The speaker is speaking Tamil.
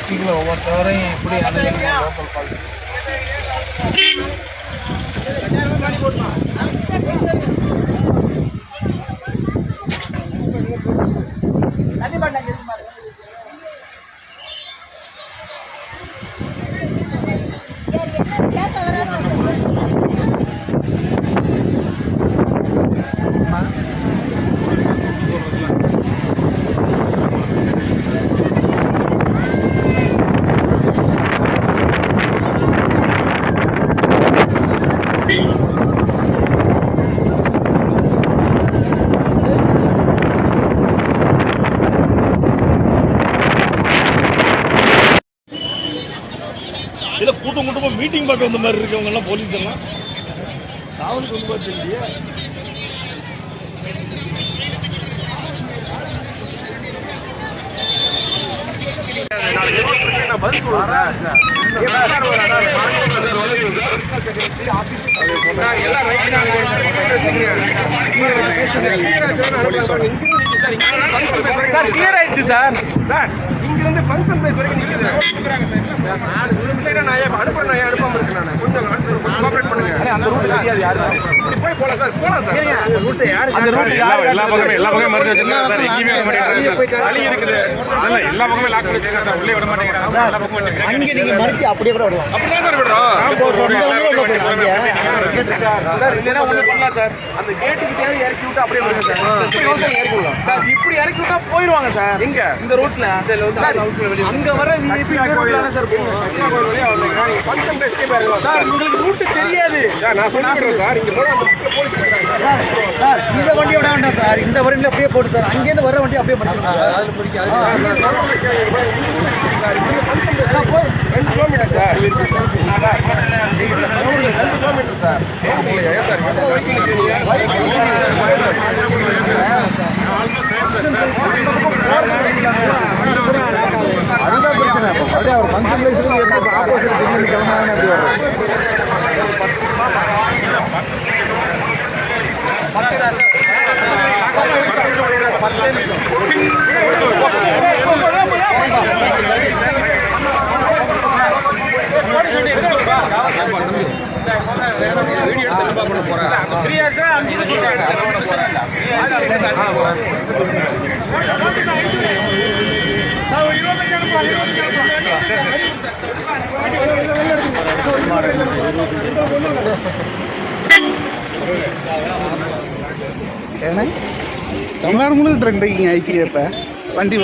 டிஸ்ட்ரிக்டில் ஒவ்வொருத்தவரையும் எப்படி அணுகுங்க லோக்கல் பாலிசி. இல்லை கூட்டமாக மீட்டிங் பார்க்க வந்த மாதிரி இருக்கவங்க எல்லாம் போலீஸ் எல்லாம் காவலுக்கு வந்து பார்த்துருந்தியா. நான் பதில் சொல்லுவேன் சார். எல்லாம் சார் கிளியர் ஆயிடுச்சு சார். சார் இங்கிருந்து ஃபங்க்ஷன் பிளேஸ் வரைக்கும் நான் அனுப்புறேன். நான் அனுப்பாம இருக்கேன். நான் கொஞ்சம் கோஆபரேட் பண்ணுங்க. அந்த ரூட் யாரு போய் போலாம் சார். போலாம் சார். அந்த ரூட் யாரு எல்லா பக்கமே மருந்து வச்சிருக்காங்க சார். எங்கேயுமே வழி இருக்குது. அதனால எல்லா பக்கமே லாக் பண்ணி வச்சிருக்காங்க சார். உள்ளே விட மாட்டேங்கிறாங்க. எல்லா பக்கமும் அங்க நீங்க மறுத்தி அப்படியே கூட விடுவோம். அப்படிதான் சார் விடுறோம். சார் இல்லைன்னா ஒண்ணு பண்ணலாம் சார். அந்த கேட்டுக்கு தேவை இறக்கி விட்டு அப்படியே விடுங்க சார். இறக்கி விடலாம் சார். இப்படி இறக்கி விட்டா போயிருவாங்க சார். எங்க இந்த ரூட்ல அங்க வர விஐபி கோயிலான சார் சார். உங்களுக்கு ரூட் தெரியாது நான் சொல்லிடுறேன் சார். இங்க சார் இந்த வண்டி விட வேண்டாம் சார். இந்த வரையில அப்படியே போட்டு சார். அங்கேருந்து வர வண்டி அப்படியே பண்ணிக்கலாம். 2 கிலோமீட்டர் சார். 2 kilometre sir. அதுதான் பிரச்சனை. அப்படியே அவர் ஃபங்க்ஷன் பிளேஸ்ல ஆப்போசிட் திரும்பி கிளம்புறாங்க. அப்படி வரும். வீடியோ எடுத்து பண்ண போறேன். ஃப்ரீயா இருக்கா? 5 நிமிஷம் எடுத்து போறேன். தமிழ்நாடு முழுக்க ட்ரெண்ட் ஐக்கிய இப்ப வண்டி